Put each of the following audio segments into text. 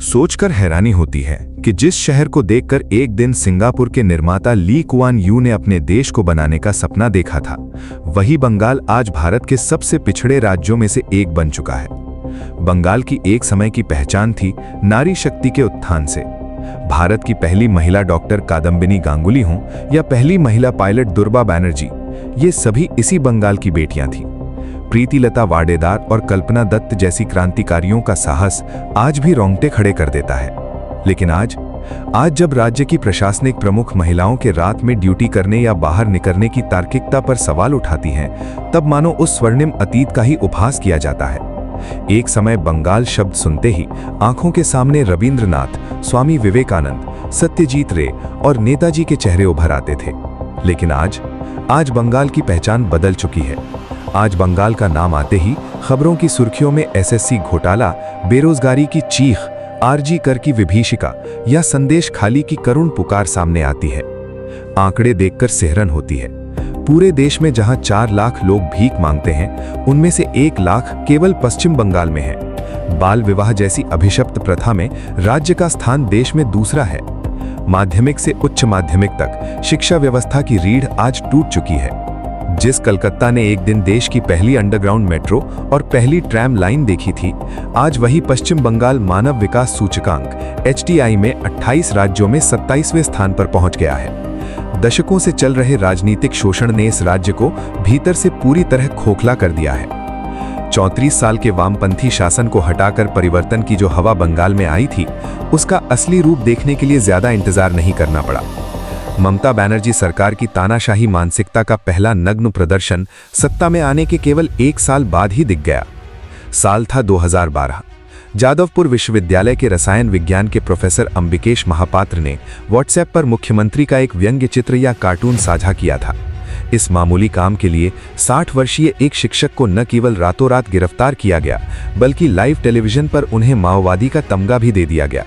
सोचकर हैरानी होती है कि जिस शहर को देखकर एक दिन सिंगापुर के निर्माता ली कुआन यू ने अपने देश को बनाने का सपना देखा था, वही बंगाल आज भारत के सबसे पिछड़े राज्यों में से एक बन चुका है। बंगाल की एक समय की पहचान थी नारी शक्ति के उत्थान से। भारत की पहली महिला डॉक्टर कादम्बिनी गांगुली हों या पहली महिला पायलट दुर्गा बनर्जी, ये सभी इसी बंगाल की बेटियां थीं। प्रीतिलता वाडेदार और कल्पना दत्त जैसी क्रांतिकारियों का साहस आज भी रोंगटे खड़े कर देता है। लेकिन आज जब राज्य की प्रशासनिक प्रमुख महिलाओं के रात में ड्यूटी करने या बाहर निकलने की तार्किकता पर सवाल उठाती हैं, तब मानो उस स्वर्णिम अतीत का ही उपहास किया जाता है। एक समय बंगाल शब्द सुनते ही आंखों के सामने रविंद्रनाथ, स्वामी विवेकानंद, सत्यजीत रे और नेताजी के चेहरे उभर आते थे। लेकिन आज बंगाल की पहचान बदल चुकी है। आज बंगाल का नाम आते ही खबरों की सुर्खियों में एसएससी घोटाला, बेरोजगारी की चीख, आरजी कर की विभीषिका या संदेश खाली की करुण पुकार सामने आती है। आंकड़े देखकर सिहरन होती है। पूरे देश में जहां 4 लाख लोग भीख मांगते हैं, उनमें से 1 लाख केवल पश्चिम बंगाल में है। बाल विवाह जैसी अभिशप्त प्रथा में राज्य का स्थान देश में दूसरा है। माध्यमिक से उच्च माध्यमिक तक शिक्षा व्यवस्था की रीढ़ आज टूट चुकी है। जिस कलकत्ता ने एक दिन देश की पहली अंडरग्राउंड मेट्रो और पहली ट्रैम लाइन देखी थी, आज वही पश्चिम बंगाल मानव विकास सूचकांक HTI में 28 राज्यों में 27वें स्थान पर पहुंच गया है। दशकों से चल रहे राजनीतिक शोषण ने इस राज्य को भीतर से पूरी तरह खोखला कर दिया है। 34 साल के वामपंथी शासन को हटाकर परिवर्तन की जो हवा बंगाल में आई थी, उसका असली रूप देखने के लिए ज्यादा इंतजार नहीं करना पड़ा। ममता बनर्जी सरकार की तानाशाही मानसिकता का पहला नग्न प्रदर्शन सत्ता में आने के केवल 1 साल बाद ही दिख गया। साल था 2012। जादवपुर विश्वविद्यालय के रसायन विज्ञान के प्रोफेसर अंबिकेश महापात्र ने व्हाट्सएप पर मुख्यमंत्री का एक व्यंग्य चित्र या कार्टून साझा किया था। इस मामूली काम के लिए 60 वर्षीय एक शिक्षक को न केवल रातों रात गिरफ्तार किया गया, बल्कि लाइव टेलीविजन पर उन्हें माओवादी का तमगा भी दे दिया गया।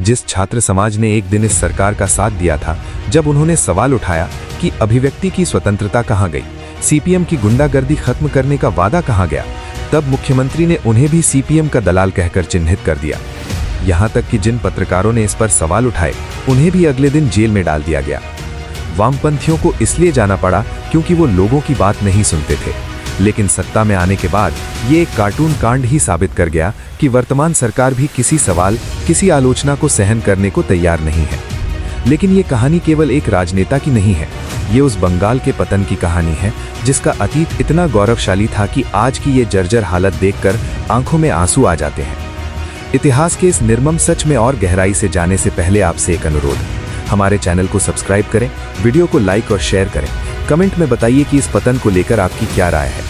जिस छात्र समाज ने एक दिन इस सरकार का साथ दिया था, जब उन्होंने सवाल उठाया कि अभिव्यक्ति की स्वतंत्रता कहां गई, सीपीएम की गुंडागर्दी खत्म करने का वादा कहां गया, तब मुख्यमंत्री ने उन्हें भी सीपीएम का दलाल कहकर चिन्हित कर दिया। यहां तक कि जिन पत्रकारों ने इस पर सवाल उठाए, उन्हें भी अगले दिन जेल में डाल दिया गया। वामपंथियों को इसलिए जाना पड़ा क्योंकि वो लोगों की बात नहीं सुनते थे। लेकिन सत्ता में आने के बाद ये एक कार्टून कांड ही साबित कर गया कि वर्तमान सरकार भी किसी सवाल, किसी आलोचना को सहन करने को तैयार नहीं है। लेकिन ये कहानी केवल एक राजनेता की नहीं है, ये उस बंगाल के पतन की कहानी है जिसका अतीत इतना गौरवशाली था कि आज की ये जर्जर हालत देखकर आंखों में आंसू आ जाते हैं। इतिहास के इस निर्मम सच में और गहराई से जाने से पहले आपसे एक अनुरोध, हमारे चैनल को सब्सक्राइब करें, वीडियो को लाइक और शेयर करें। कमेंट में बताइए कि इस पतन को लेकर आपकी क्या राय है।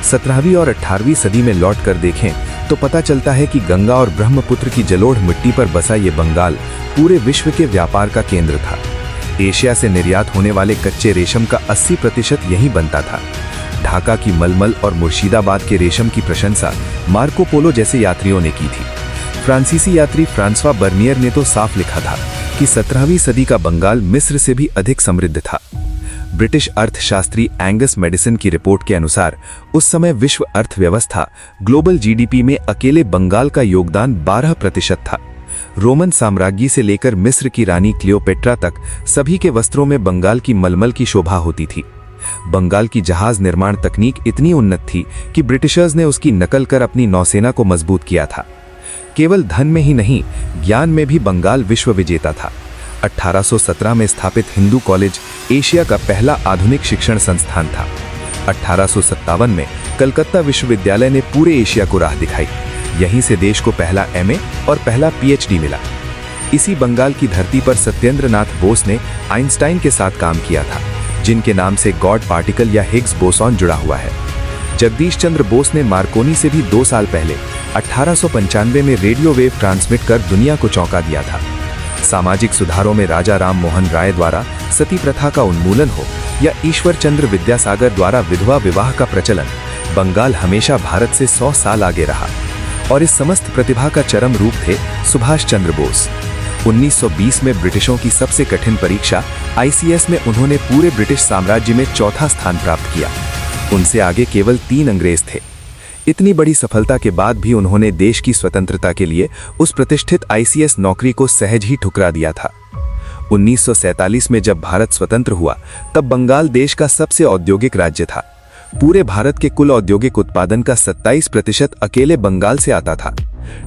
17वीं और 18वीं सदी में लौट कर देखें तो पता चलता है कि गंगा और ब्रह्मपुत्र की जलोढ़ मिट्टी पर बसा ये बंगाल पूरे विश्व के व्यापार का केंद्र था। एशिया से निर्यात होने वाले कच्चे रेशम का 80% यहीं बनता था। ढाका की मलमल और मुर्शिदाबाद के रेशम की प्रशंसा मार्को पोलो जैसे यात्रियों ने की थी। फ्रांसीसी यात्री फ्रांसवा बर्नियर ने तो साफ लिखा था कि 17वीं सदी का बंगाल मिस्र से भी अधिक समृद्ध था। ब्रिटिश अर्थशास्त्री एंगस मेडिसन की रिपोर्ट के अनुसार उस समय विश्व अर्थव्यवस्था ग्लोबल जीडीपी में अकेले बंगाल का योगदान 12% था। रोमन साम्राज्य से लेकर मिस्र की रानी क्लियोपेट्रा तक सभी के वस्त्रों में बंगाल की मलमल की शोभा होती थी। बंगाल की जहाज निर्माण तकनीक इतनी उन्नत थी कि ब्रिटिशर्स ने उसकी नकल कर अपनी नौसेना को मजबूत किया था। केवल धन में ही नहीं, ज्ञान में भी बंगाल विश्व विजेता था। 1817 में स्थापित हिंदू कॉलेज एशिया का पहला आधुनिक शिक्षण संस्थान था। 1857 में कलकत्ता विश्वविद्यालय ने पूरे एशिया को राह दिखाई। यहीं से देश को पहला MA और पहला PhD मिला। इसी बंगाल की धरती पर सत्येंद्र नाथ बोस ने आइंस्टाइन के साथ काम किया था, जिनके नाम से गॉड पार्टिकल या हिग्स बोसॉन जुड़ा हुआ है। जगदीश चंद्र बोस ने मार्कोनी से भी 2 साल पहले 1895 में रेडियो वेव ट्रांसमिट कर दुनिया को चौंका दिया था। सामाजिक सुधारों में राजा राम मोहन राय द्वारा सती प्रथा का उन्मूलन हो या ईश्वर चंद्र विद्यासागर द्वारा विधवा विवाह का प्रचलन, बंगाल हमेशा भारत से 100 साल आगे रहा। और इस समस्त प्रतिभा का चरम रूप थे सुभाष चंद्र बोस। 1920 में ब्रिटिशों की सबसे कठिन परीक्षा ICS में उन्होंने पूरे ब्रिटिश साम्राज्य में 4था स्थान प्राप्त किया। उनसे आगे केवल 3 अंग्रेज थे। इतनी बड़ी सफलता के बाद भी उन्होंने देश की स्वतंत्रता के लिए उस प्रतिष्ठित आईसीएस नौकरी को सहज ही ठुकरा दिया था। 1947 में जब भारत स्वतंत्र हुआ तब बंगाल देश का सबसे औद्योगिक राज्य था। पूरे भारत के कुल औद्योगिक उत्पादन का 27% अकेले बंगाल से आता था।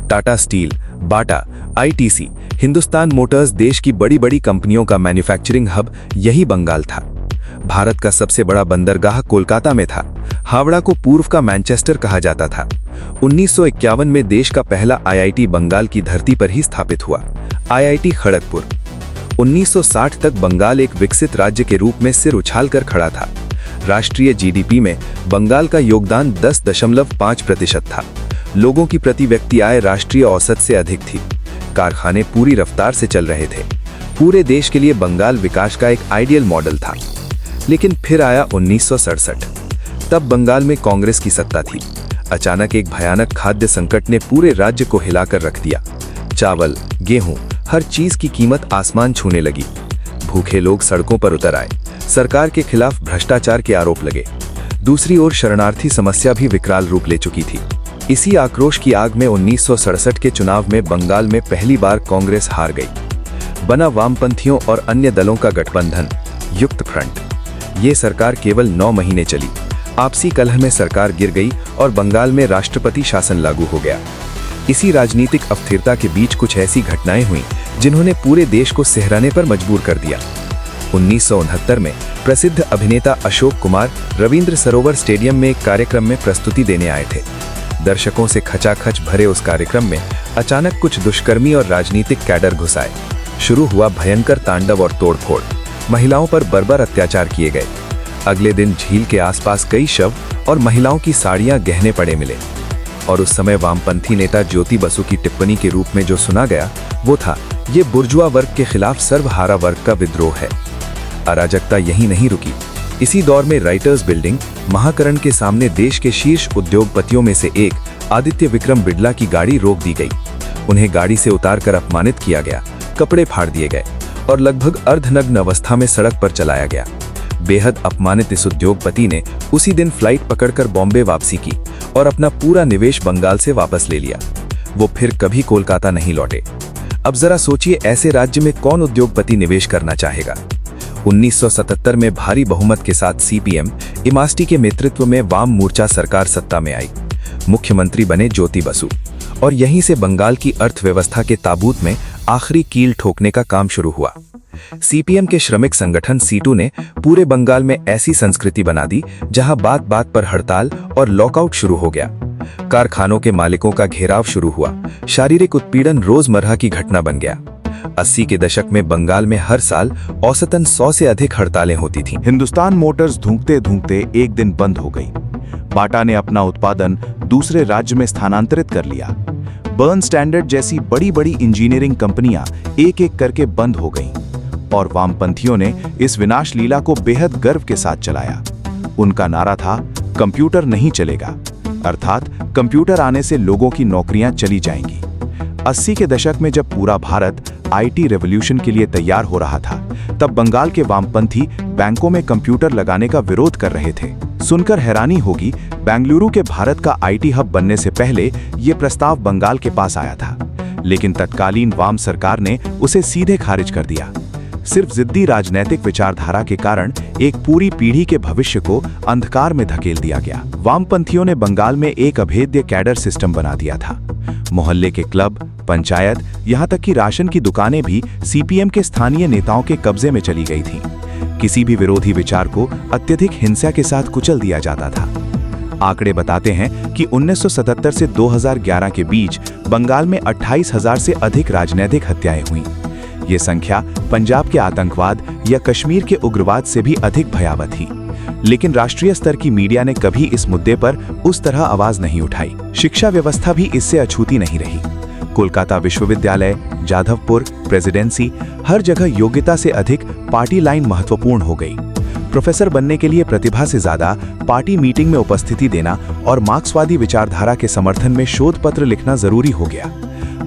टाटा स्टील, बाटा, आईटीसी, हिंदुस्तान मोटर्स देश की बड़ी बड़ी कंपनियों का मैन्युफैक्चरिंग हब यही बंगाल था। भारत का सबसे बड़ा बंदरगाह कोलकाता में था। हावड़ा को पूर्व का मैनचेस्टर कहा जाता था। 1951 में देश का पहला आईआईटी बंगाल की धरती पर ही स्थापित हुआ, आईआईटी खड़गपुर। 1960 तक बंगाल एक विकसित राज्य के रूप में सिर उछालकर खड़ा था। राष्ट्रीय जीडीपी में बंगाल का योगदान 10.5% था। लोगों की प्रति व्यक्ति आय राष्ट्रीय औसत से अधिक थी। कारखाने पूरी रफ्तार से चल रहे थे। पूरे देश के लिए बंगाल विकास का एक आइडियल मॉडल था। लेकिन फिर आया 1967। तब बंगाल में कांग्रेस की सत्ता थी। अचानक एक भयानक खाद्य संकट ने पूरे राज्य को हिलाकर रख दिया। चावल, गेहूं, हर चीज की कीमत आसमान छूने लगी। भूखे लोग सड़कों पर उतर आए। सरकार के खिलाफ भ्रष्टाचार के आरोप लगे। दूसरी ओर शरणार्थी समस्या भी विकराल रूप ले चुकी थी। इसी आक्रोश की आग में 1967 के चुनाव में बंगाल में पहली बार कांग्रेस हार गई। बना वामपंथियों और अन्य दलों का गठबंधन, युक्त फ्रंट। ये सरकार केवल 9 महीने चली। आपसी कलह में सरकार गिर गई और बंगाल में राष्ट्रपति शासन लागू हो गया। इसी राजनीतिक अस्थिरता के बीच कुछ ऐसी घटनाएं हुईं जिन्होंने पूरे देश को सिहराने पर मजबूर कर दिया। 1969 में प्रसिद्ध अभिनेता अशोक कुमार रविंद्र सरोवर स्टेडियम में एक कार्यक्रम में प्रस्तुति देने आए थे। दर्शकों से खचाखच भरे उस कार्यक्रम में अचानक कुछ दुष्कर्मी और राजनीतिक कैडर घुस आए। शुरू हुआ भयंकर तांडव और तोड़फोड़। महिलाओं पर बर्बर अत्याचार किए गए। अगले दिन झील के आसपास कई शव और महिलाओं की साड़ियां गहने पड़े मिले। और उस समय वामपंथी नेता ज्योति बसु की टिप्पणी के रूप में जो सुना गया वो था, ये बुर्जुआ वर्ग के खिलाफ सर्वहारा वर्ग का विद्रोह है। अराजकता यहीं नहीं रुकी। इसी दौर में राइटर्स बिल्डिंग, महाकरण के सामने देश के शीर्ष उद्योगपतियों में से एक आदित्य विक्रम बिड़ला की गाड़ी रोक दी गई। उन्हें गाड़ी से उतारकर अपमानित किया गया, कपड़े फाड़ दिए गए और लगभग अर्धनग्न अवस्था में सड़क पर चलाया गया। बेहद अपमानित इस उद्योगपति ने उसी दिन फ्लाइट पकड़कर बॉम्बे वापसी की और अपना पूरा निवेश बंगाल से वापस ले लिया। वो फिर कभी कोलकाता नहीं लौटे। अब जरा सोचिए, ऐसे राज्य में कौन उद्योगपति निवेश करना चाहेगा। 1977 में भारी बहुमत के साथ सीपीएम इमास्टी के नेतृत्व में वाम मोर्चा सरकार सत्ता में आई। मुख्यमंत्री बने ज्योति बसु और यहीं से बंगाल की अर्थव्यवस्था के ताबूत में आखिरी कील ठोकने का काम शुरू हुआ। सीपीएम के श्रमिक संगठन सीटू ने पूरे बंगाल में ऐसी संस्कृति बना दी जहां बात बात पर हड़ताल और लॉकआउट शुरू हो गया। कारखानों के मालिकों का घेराव शुरू हुआ। शारीरिक उत्पीड़न रोजमर्रा की घटना बन गया। 80 के दशक में बंगाल में हर साल औसतन 100 से अधिक हड़तालें होती थीं। हिंदुस्तान मोटर्स धूंकते धूंकते एक दिन बंद हो गई। बाटा ने अपना उत्पादन दूसरे राज्य में स्थानांतरित कर लिया। बर्न स्टैंडर्ड जैसी बड़ी बड़ी इंजीनियरिंग कंपनियां एक एक करके बंद हो गईं और वामपंथियों ने इस विनाश लीला को बेहद गर्व के साथ चलाया। उनका नारा था, कंप्यूटर नहीं चलेगा, अर्थात कंप्यूटर आने से लोगों की नौकरियां चली जाएंगी। 80 के दशक में जब पूरा भारत आईटी रेवोल्यूशन के लिए तैयार हो रहा था, तब बंगाल के वामपंथी बैंकों में कंप्यूटर लगाने का विरोध कर रहे थे। सुनकर हैरानी होगी, बेंगलुरु के भारत का आईटी हब बनने से पहले ये प्रस्ताव बंगाल के पास आया था, लेकिन तत्कालीन वाम सरकार ने उसे सीधे खारिज कर दिया। सिर्फ जिद्दी राजनैतिक विचारधारा के कारण एक पूरी पीढ़ी के भविष्य को अंधकार में धकेल दिया गया। वामपंथियों ने बंगाल में एक अभेद्य कैडर सिस्टम बना दिया था। मोहल्ले के क्लब, पंचायत, यहाँ तक कि राशन की दुकानें भी सीपीएम के स्थानीय नेताओं के कब्जे में चली गई थीं। किसी भी विरोधी विचार को अत्यधिक हिंसा के साथ कुचल दिया जाता था। आंकड़े बताते हैं कि 1977 से 2011 के बीच बंगाल में 28,000 से अधिक राजनीतिक हत्याएं हुईं। ये संख्या पंजाब के आतंकवाद या कश्मीर के उग्रवाद से भी अधिक भयावह थी। लेकिन राष्ट्रीय स्तर की मीडिया ने कभी इस मुद्दे पर उस तरह आवाज नहीं उठाई। शिक्षा व्यवस्था भी इससे अछूती नहीं रही। कोलकाता विश्वविद्यालय, जाधवपुर, प्रेसिडेंसी, हर जगह योग्यता से अधिक पार्टी लाइन महत्वपूर्ण हो गई। प्रोफेसर बनने के लिए प्रतिभा से ज्यादा पार्टी मीटिंग में उपस्थिति देना और मार्क्सवादी विचारधारा के समर्थन में शोध पत्र लिखना जरूरी हो गया।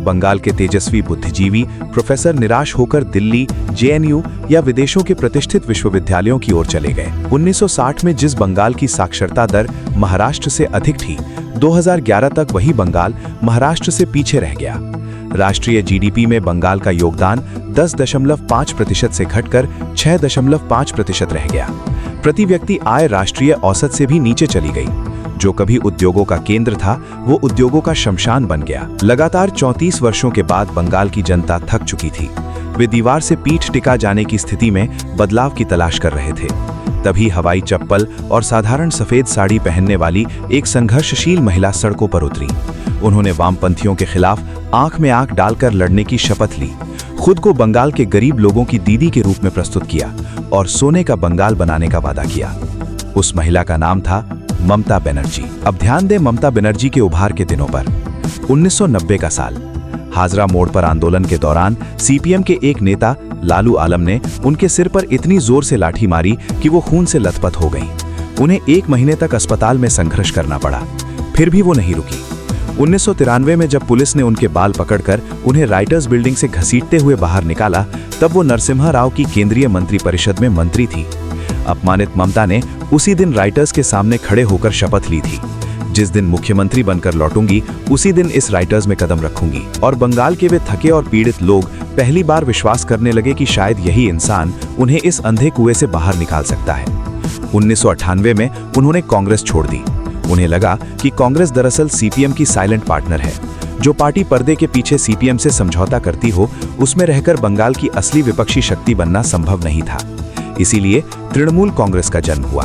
बंगाल के तेजस्वी बुद्धिजीवी प्रोफेसर निराश होकर दिल्ली, जेएनयू या विदेशों के प्रतिष्ठित विश्वविद्यालयों की ओर चले गए। 1960 में जिस बंगाल की साक्षरता दर महाराष्ट्र से अधिक थी, 2011 तक वही बंगाल महाराष्ट्र से पीछे रह गया। राष्ट्रीय जीडीपी में बंगाल का योगदान 10.5% से घटकर 6.5% रह गया। प्रति व्यक्ति आय राष्ट्रीय औसत से भी नीचे चली गई। जो कभी उद्योगों का केंद्र था, वो उद्योगों का शमशान बन गया। लगातार 34 वर्षों के बाद बंगाल की जनता थक चुकी थी। वे दीवार से पीठ टिका जाने की स्थिति में बदलाव की तलाश कर रहे थे। तभी हवाई चप्पल और साधारण सफेद साड़ी पहनने वाली एक संघर्षशील महिला सड़कों पर उतरी। उन्होंने वामपंथियों के खिलाफ आंख में आंख डालकर लड़ने की शपथ ली, खुद को बंगाल के गरीब लोगों की दीदी के रूप में प्रस्तुत किया और सोने का बंगाल बनाने का वादा किया। उस महिला का नाम था ममता बनर्जी। अब ध्यान दें ममता बनर्जी के उभार के दिनों पर। 1990 का साल, हाजरा मोड़ पर आंदोलन के दौरान सीपीएम के एक नेता लालू आलम ने उनके सिर पर इतनी जोर से लाठी मारी कि वो खून से लथपथ हो गईं। उन्हें 1 महीने तक अस्पताल में संघर्ष करना पड़ा, फिर भी वो नहीं रुकी। 1993 में जब पुलिस ने उनके बाल पकड़कर उन्हें राइटर्स बिल्डिंग से घसीटते हुए बाहर निकाला, तब वो नरसिम्हा राव की केंद्रीय मंत्रिपरिषद में मंत्री थी। अपमानित ममता ने उसी दिन राइटर्स के सामने खड़े होकर शपथ ली थी, जिस दिन मुख्यमंत्री बनकर लौटूंगी उसी दिन इस राइटर्स में कदम रखूंगी। और बंगाल के वे थके और पीड़ित लोग पहली बार विश्वास करने लगे कि शायद यही इंसान उन्हें इस अंधे कुएं से बाहर निकाल सकता है। 1998 में उन्होंने कांग्रेस छोड़ दी। उन्हें लगा कि कांग्रेस दरअसल सीपीएम की साइलेंट पार्टनर है। जो पार्टी पर्दे के पीछे सीपीएम से समझौता करती हो, उसमें रहकर बंगाल की असली विपक्षी शक्ति बनना संभव नहीं था। इसीलिए तृणमूल कांग्रेस का जन्म हुआ।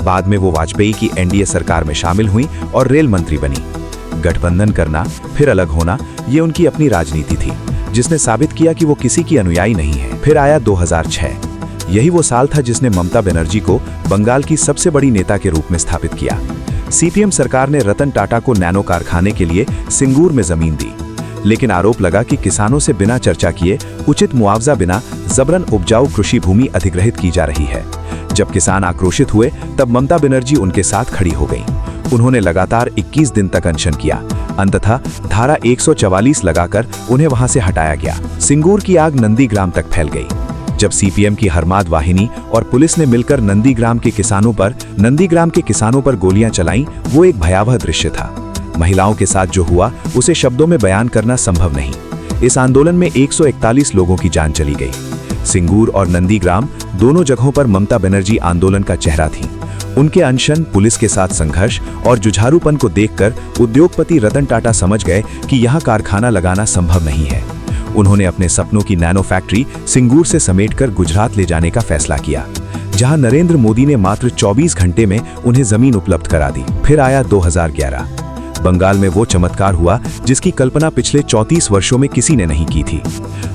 बाद में वो वाजपेयी की एनडीए सरकार में शामिल हुई और रेल मंत्री बनी। गठबंधन करना, फिर अलग होना, ये उनकी अपनी राजनीति थी, जिसने साबित किया कि वो किसी की अनुयायी नहीं है। फिर आया 2006। यही वो साल था जिसने ममता बनर्जी को बंगाल की सबसे बड़ी नेता के रूप में स्थापित किया। सीपीएम सरकार ने रतन टाटा को नैनो कारखाने के लिए सिंगूर में जमीन दी, लेकिन आरोप लगा कि किसानों से बिना चर्चा किए, उचित मुआवजा बिना जबरन उपजाऊ कृषि भूमि अधिग्रहित की जा रही है। जब किसान आक्रोशित हुए, तब ममता बनर्जी उनके साथ खड़ी हो गईं। उन्होंने लगातार 21 दिन तक अनशन किया। अंततः धारा 144 लगाकर उन्हें वहां से हटाया गया। सिंगूर की आग नंदीग्राम तक फैल गई। जब सीपीएम की हरमाद वाहिनी और पुलिस ने मिलकर नंदीग्राम के किसानों पर गोलियां चलाईं, वो एक भयावह दृश्य था। महिलाओं के साथ जो हुआ उसे शब्दों में बयान करना संभव नहीं। इस आंदोलन में 141 लोगों की जान चली गई। सिंगूर और नंदीग्राम दोनों जगहों पर ममता बनर्जी आंदोलन का चेहरा थी। उनके अनशन, पुलिस के साथ संघर्ष और जुझारूपन को देखकर उद्योगपति रतन टाटा समझ गए कि यहाँ कारखाना लगाना संभव नहीं है। उन्होंने अपने सपनों की नैनो फैक्ट्री सिंगूर से समेटकर गुजरात ले जाने का फैसला किया, जहां नरेंद्र मोदी ने मात्र 24 घंटे में उन्हें जमीन उपलब्ध करा दी। फिर आया 2011। बंगाल में वो चमत्कार हुआ जिसकी कल्पना पिछले 34 वर्षों में किसी ने नहीं की थी।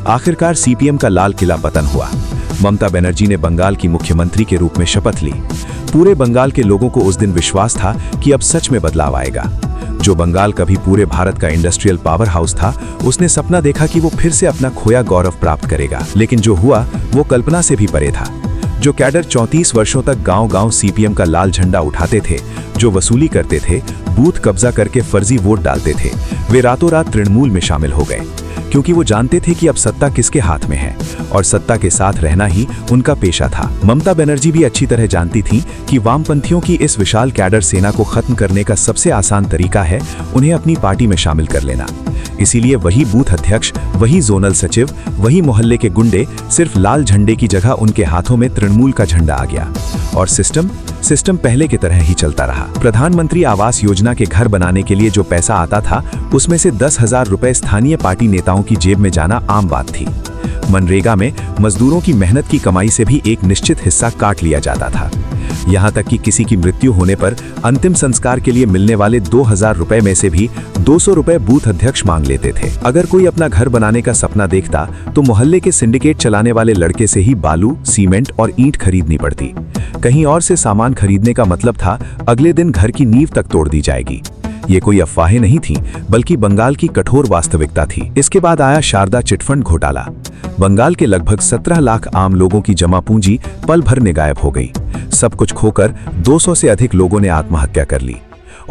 आखिरकार सीपीएम का लाल किला पतन हुआ। ममता बनर्जी ने बंगाल की मुख्यमंत्री के रूप में शपथ ली। पूरे बंगाल के लोगों को उस दिन विश्वास था कि अब सच में बदलाव आएगा। जो बंगाल कभी पूरे भारत का इंडस्ट्रियल पावर हाउस था, उसने सपना देखा कि वो फिर से अपना खोया गौरव प्राप्त करेगा। लेकिन जो हुआ वो कल्पना से भी परे था। जो कैडर 34 वर्षों तक गांव-गांव सीपीएम का लाल झंडा उठाते थे, जो वसूली करते थे, बूथ कब्जा करके फर्जी वोट डालते थे, वे रातों रात तृणमूल में शामिल हो गए, क्योंकि वो जानते थे कि अब सत्ता किसके हाथ में है और सत्ता के साथ रहना ही उनका पेशा था। ममता बनर्जी भी अच्छी तरह जानती थी कि वामपंथियों की इस विशाल कैडर सेना को खत्म करने का सबसे आसान तरीका है उन्हें अपनी पार्टी में शामिल कर लेना। इसीलिए वही बूथ अध्यक्ष, वही जोनल सचिव, वही मोहल्ले के गुंडे, सिर्फ लाल झंडे की जगह उनके हाथों में तृणमूल का झंडा आ गया और सिस्टम पहले की तरह ही चलता रहा। प्रधानमंत्री आवास योजना के घर बनाने के लिए जो पैसा आता था, उसमें से 10,000 रुपए स्थानीय पार्टी नेताओं की जेब में जाना आम बात थी। मनरेगा में मजदूरों की मेहनत की कमाई से भी एक निश्चित हिस्सा काट लिया जाता था। यहाँ तक कि किसी की मृत्यु होने पर अंतिम संस्कार के लिए मिलने वाले 2,000 रुपए में से भी 200 रुपए बूथ अध्यक्ष मांग लेते थे। अगर कोई अपना घर बनाने का सपना देखता तो मोहल्ले के सिंडिकेट चलाने वाले लड़के से ही बालू, सीमेंट और ईंट खरीदनी पड़ती। कहीं और से सामान खरीदने का मतलब था अगले दिन घर की नींव तक तोड़ दी जाएगी। ये कोई अफवाहें नहीं थी, बल्कि बंगाल की कठोर वास्तविकता थी। इसके बाद आया शारदा चिटफंड घोटाला। बंगाल के लगभग 17 लाख आम लोगों की जमा पूंजी पल भर में गायब हो गई। सब कुछ खोकर 200 से अधिक लोगों ने आत्महत्या कर ली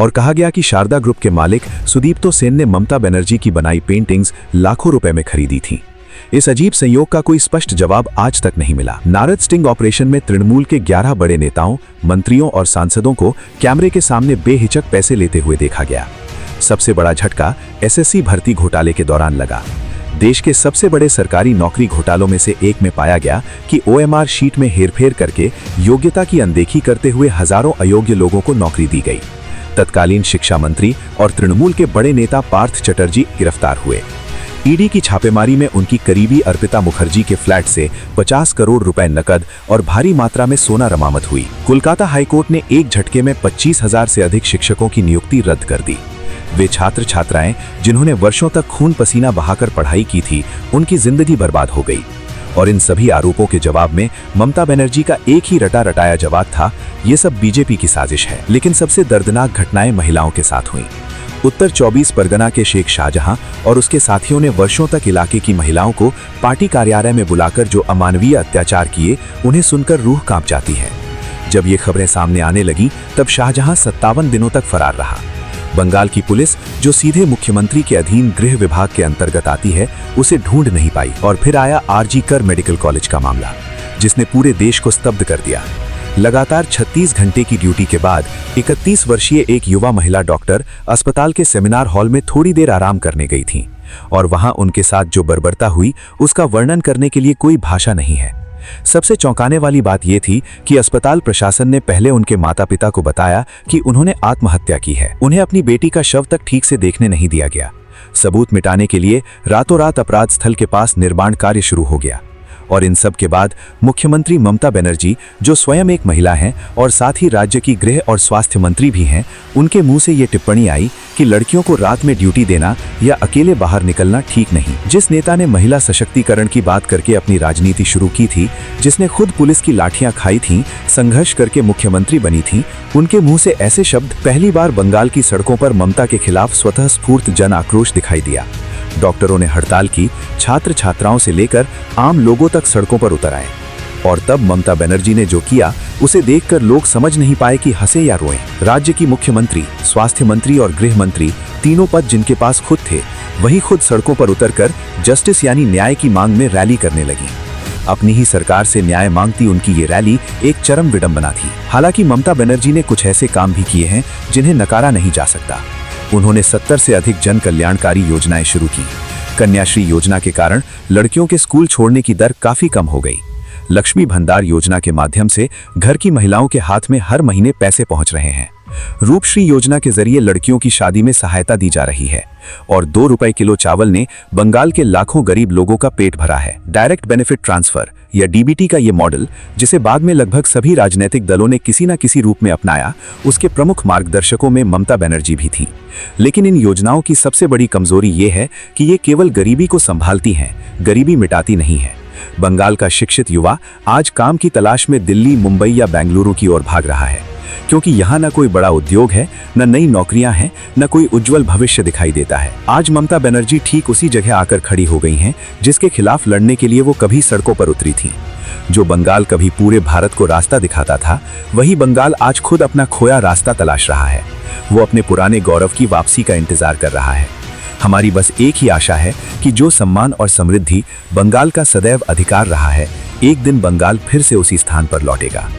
और कहा गया कि शारदा ग्रुप के मालिक सुदीप्तो सेन ने ममता बनर्जी की बनाई पेंटिंग्स लाखों रुपए में खरीदी थीं। इस अजीब संयोग का कोई स्पष्ट जवाब आज तक नहीं मिला। नारद स्टिंग ऑपरेशन में तृणमूल के 11 बड़े नेताओं, मंत्रियों और सांसदों को कैमरे के सामने बेहिचक पैसे लेते हुए देखा गया। सबसे बड़ा झटका एसएससी भर्ती घोटाले के दौरान लगा। देश के सबसे बड़े सरकारी नौकरी घोटालों में से एक में पाया गया कि ओएमआर शीट में हेरफेर करके योग्यता की अनदेखी करते हुए हजारों अयोग्य लोगों को नौकरी दी गई। तत्कालीन शिक्षा मंत्री और तृणमूल के बड़े नेता पार्थ चटर्जी गिरफ्तार हुए। ईडी की छापेमारी में उनकी करीबी अर्पिता मुखर्जी के फ्लैट से 50 करोड़ रुपए नकद और भारी मात्रा में सोना बरामद हुई। कोलकाता हाईकोर्ट ने एक झटके में 25,000 से अधिक शिक्षकों की नियुक्ति रद्द कर दी। वे छात्र छात्राएं जिन्होंने वर्षों तक खून पसीना बहाकर पढ़ाई की थी, उनकी जिंदगी बर्बाद हो गई। और इन सभी आरोपों के जवाब में ममता बनर्जी का एक ही रटा रटाया जवाब था, ये सब बीजेपी की साजिश है। लेकिन सबसे दर्दनाक घटनाएं महिलाओं के साथ हुई। उत्तर 24 परगना के शेख शाहजहां और उसके साथियों ने वर्षों तक इलाके की महिलाओं को पार्टी कार्यालय में बुलाकर जो अमानवीय अत्याचार किए, उन्हें सुनकर रूह कांप जाती है। जब ये खबरें सामने आने लगी तब शाहजहां 57 दिनों तक फरार रहा। बंगाल की पुलिस, जो सीधे मुख्यमंत्री के अधीन गृह विभाग के अंतर्गत आती है, उसे ढूंढ नहीं पाई। और फिर आया आरजी कर मेडिकल कॉलेज का मामला, जिसने पूरे देश को स्तब्ध कर दिया। लगातार 36 घंटे की ड्यूटी के बाद 31 वर्षीय एक युवा महिला डॉक्टर अस्पताल के सेमिनार हॉल में थोड़ी देर आराम करने गई थी, और वहां उनके साथ जो बर्बरता हुई उसका वर्णन करने के लिए कोई भाषा नहीं है। सबसे चौंकाने वाली बात यह थी कि अस्पताल प्रशासन ने पहले उनके माता पिता को बताया कि उन्होंने आत्महत्या की है। उन्हें अपनी बेटी का शव तक ठीक से देखने नहीं दिया गया। सबूत मिटाने के लिए रातों रात अपराध स्थल के पास निर्माण कार्य शुरू हो गया। और इन सब के बाद मुख्यमंत्री ममता बनर्जी, जो स्वयं एक महिला हैं और साथ ही राज्य की गृह और स्वास्थ्य मंत्री भी हैं, उनके मुंह से ये टिप्पणी आई कि लड़कियों को रात में ड्यूटी देना या अकेले बाहर निकलना ठीक नहीं। जिस नेता ने महिला सशक्तिकरण की बात करके अपनी राजनीति शुरू की थी, जिसने खुद पुलिस की लाठियां खाई थीं, संघर्ष करके मुख्यमंत्री बनी थी, उनके मुंह से ऐसे शब्द। पहली बार बंगाल की सड़कों पर ममता के खिलाफ स्वतः स्फूर्त जन आक्रोश दिखाई दिया। डॉक्टरों ने हड़ताल की, छात्र छात्राओं से लेकर आम लोगों तक सड़कों पर उतर आए। और तब ममता बनर्जी ने जो किया, उसे देखकर लोग समझ नहीं पाए कि हंसे या रोएं। राज्य की मुख्यमंत्री, स्वास्थ्य मंत्री और गृह मंत्री, तीनों पद जिनके पास खुद थे, वही खुद सड़कों पर उतरकर जस्टिस यानी न्याय की मांग में रैली करने लगी। अपनी ही सरकार से न्याय मांगती उनकी ये रैली एक चरम विडंबना थी। हालांकि ममता बनर्जी ने कुछ ऐसे काम भी किए हैं जिन्हें नकारा नहीं जा सकता। उन्होंने 70 से अधिक जन कल्याणकारी योजनाएं शुरू की। कन्याश्री योजना के कारण लड़कियों के स्कूल छोड़ने की दर काफी कम हो गई। लक्ष्मी भंडार योजना के माध्यम से घर की महिलाओं के हाथ में हर महीने पैसे पहुंच रहे हैं। रूपश्री योजना के जरिए लड़कियों की शादी में सहायता दी जा रही है। और 2 रुपए किलो चावल ने बंगाल के लाखों गरीब लोगों का पेट भरा है। डायरेक्ट बेनिफिट ट्रांसफर या डीबीटी का ये मॉडल, जिसे बाद में लगभग सभी राजनीतिक दलों ने किसी न किसी रूप में अपनाया, उसके प्रमुख मार्गदर्शकों में ममता बनर्जी भी थी। लेकिन इन योजनाओं की सबसे बड़ी कमजोरी ये है कि ये केवल गरीबी को संभालती हैं, गरीबी मिटाती नहीं है। बंगाल का शिक्षित युवा आज काम की तलाश में दिल्ली, मुंबई या बेंगलुरु की ओर भाग रहा है, क्योंकि यहाँ न कोई बड़ा उद्योग है, न नई नौकरियां हैं, न कोई उज्जवल भविष्य दिखाई देता है। आज ममता बनर्जी ठीक उसी जगह आकर खड़ी हो गई हैं जिसके खिलाफ लड़ने के लिए वो कभी सड़कों पर उतरी थीं। जो बंगाल कभी पूरे भारत को रास्ता दिखाता था, वही बंगाल आज खुद अपना खोया रास्ता तलाश रहा है। वो अपने पुराने गौरव की वापसी का इंतजार कर रहा है। हमारी बस एक ही आशा है कि जो सम्मान और समृद्धि बंगाल का सदैव अधिकार रहा है, एक दिन बंगाल फिर से उसी स्थान पर लौटेगा।